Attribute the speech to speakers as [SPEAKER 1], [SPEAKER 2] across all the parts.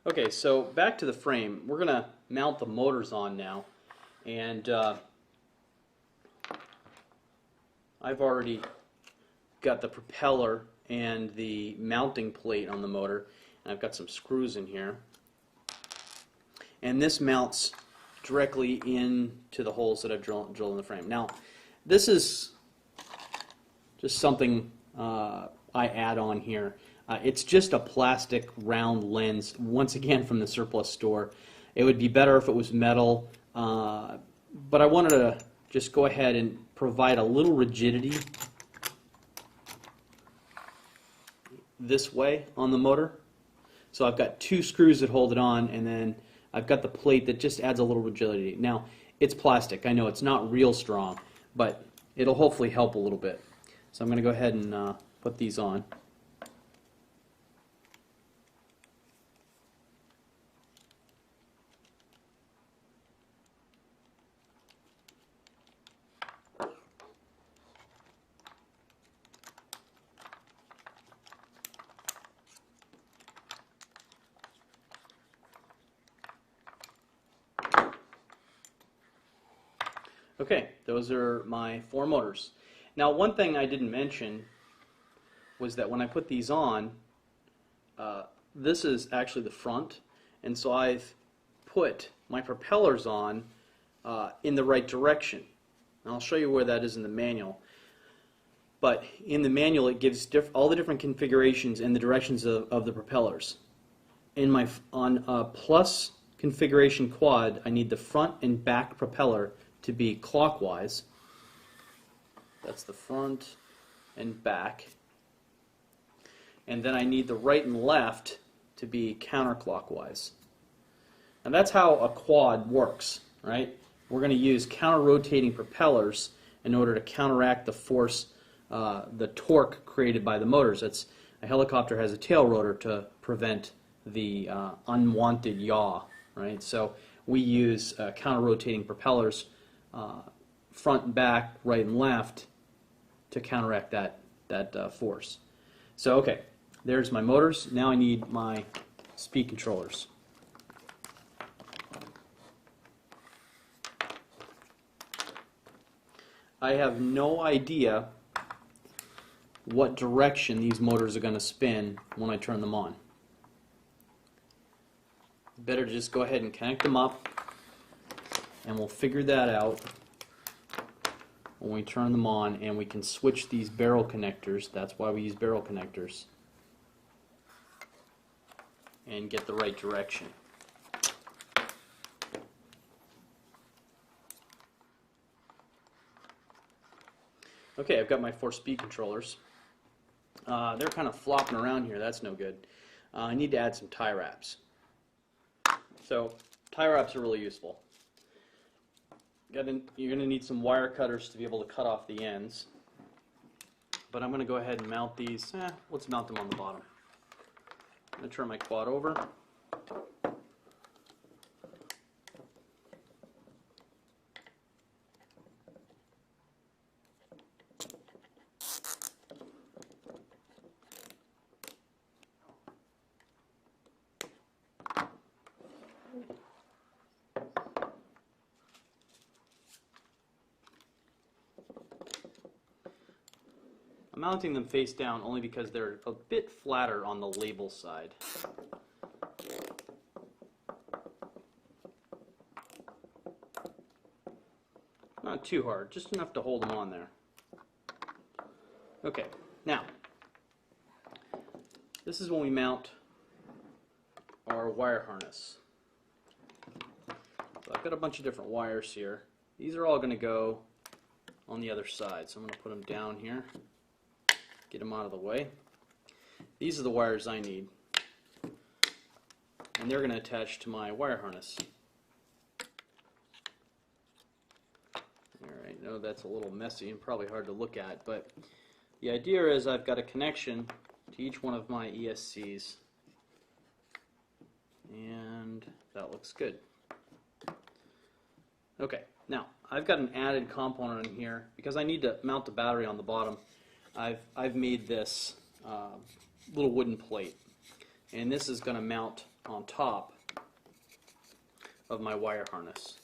[SPEAKER 1] Okay, so back to the frame. We're going to mount the motors on now, and I've already got the propeller and the mounting plate on the motor, and I've got some screws in here. And this mounts directly into the holes that I've drilled in the frame. Now, this is just something I add on here. It's just a plastic round lens, once again from the surplus store. It would be better if it was metal, but I wanted to just go ahead and provide a little rigidity this way on the motor. So I've got two screws that hold it on, and then I've got the plate that just adds a little rigidity. Now, it's plastic. I know it's not real strong, but it'll hopefully help a little bit. So I'm going to go ahead and put these on. Okay, those are my 4 motors. Now, one thing I didn't mention was that when I put these on, this is actually the front, and so I've put my propellers on in the right direction. And I'll show you where that is in the manual. But in the manual, it gives all the different configurations and the directions of the propellers. On a plus configuration quad, I need the front and back propeller to be clockwise. That's the front and back. And then I need the right and left to be counterclockwise. And that's how a quad works, right? We're going to use counter-rotating propellers in order to counteract the force, the torque created by the motors. A helicopter has a tail rotor to prevent the unwanted yaw, right? So we use counter-rotating propellers, front and back, right and left, to counteract that force. So okay, there's my motors. Now I need my speed controllers. I have no idea what direction these motors are going to spin when I turn them on. Better to just go ahead and connect them up, and we'll figure that out when we turn them on, and we can switch these barrel connectors. That's why we use barrel connectors, and get the right direction. Okay, I've got my 4 speed controllers. They're kind of flopping around here. That's no good. I need to add some tie wraps. So tie wraps are really useful. You're going to need some wire cutters to be able to cut off the ends. But I'm going to go ahead and mount these. Let's mount them on the bottom. I'm going to turn my quad over. I'm mounting them face down only because they're a bit flatter on the label side. Not too hard, just enough to hold them on there. Okay, now, this is when we mount our wire harness. So I've got a bunch of different wires here. These are all going to go on the other side, so I'm going to put them down here. Get them out of the way. These are the wires I need, and they're going to attach to my wire harness. Alright, I know that's a little messy and probably hard to look at, but the idea is I've got a connection to each one of my ESCs, and that looks good. Okay, now I've got an added component in here because I need to mount the battery on the bottom. I've made this little wooden plate, and this is going to mount on top of my wire harness.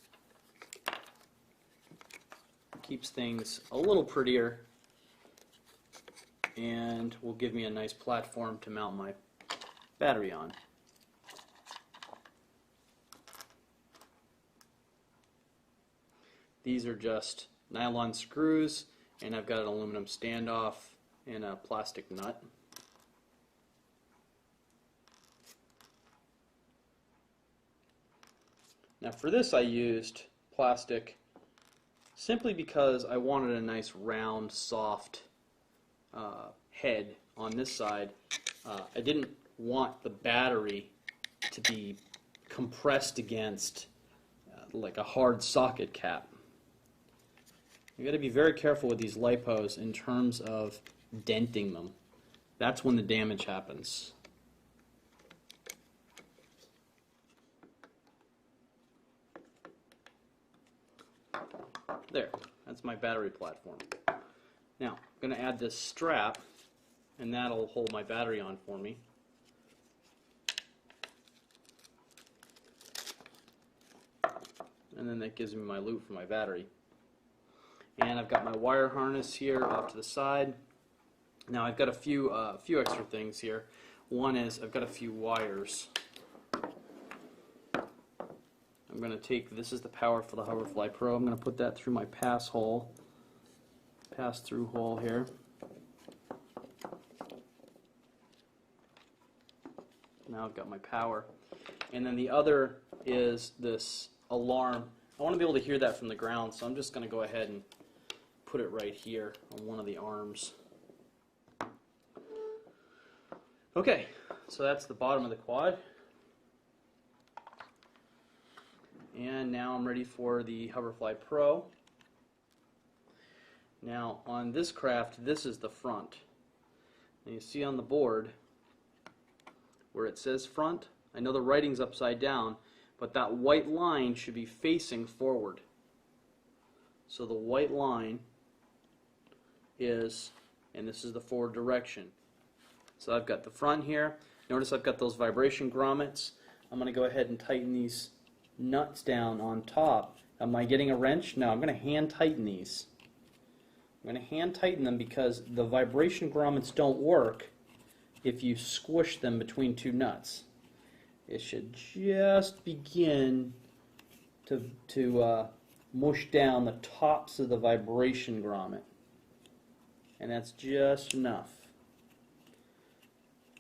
[SPEAKER 1] Keeps things a little prettier and will give me a nice platform to mount my battery on. These are just nylon screws, and I've got an aluminum standoff and a plastic nut. Now for this I used plastic simply because I wanted a nice round, soft head on this side. I didn't want the battery to be compressed against like a hard socket cap. You got to be very careful with these lipos in terms of denting them. That's when the damage happens. There, that's my battery platform. Now, I'm going to add this strap, and that'll hold my battery on for me. And then that gives me my loop for my battery. And I've got my wire harness here off to the side. Now I've got a few extra things here. One is I've got a few wires. I'm going to take, this is the power for the Hoverfly Pro. I'm going to put that through my pass-through hole here. Now I've got my power. And then the other is this alarm. I want to be able to hear that from the ground, so I'm just going to go ahead and put it right here on one of the arms. Okay, so that's the bottom of the quad. And now I'm ready for the Hoverfly Pro. Now on this craft, this is the front. And you see on the board where it says front, I know the writing's upside down, but that white line should be facing forward. So the white line is, and this is the forward direction. So I've got the front here. Notice I've got those vibration grommets. I'm going to go ahead and tighten these nuts down on top. Am I getting a wrench? No, I'm going to hand tighten these. I'm going to hand tighten them because the vibration grommets don't work if you squish them between two nuts. It should just begin to mush down the tops of the vibration grommet. And that's just enough.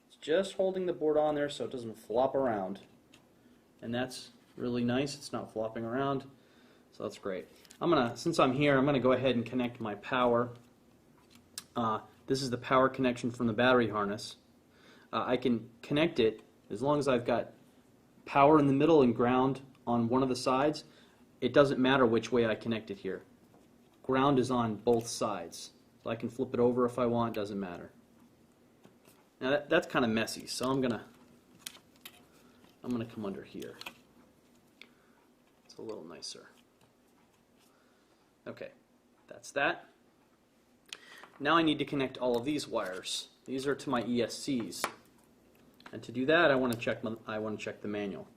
[SPEAKER 1] It's just holding the board on there so it doesn't flop around. And that's really nice. It's not flopping around. So that's great. Since I'm here, I'm going to go ahead and connect my power. This is the power connection from the battery harness. I can connect it as long as I've got power in the middle and ground on one of the sides. It doesn't matter which way I connect it here. Ground is on both sides. So I can flip it over if I want, doesn't matter. Now that's kind of messy, so I'm gonna come under here. It's a little nicer. Okay, that's that. Now I need to connect all of these wires. These are to my ESCs. And to do that, I want to check the manual.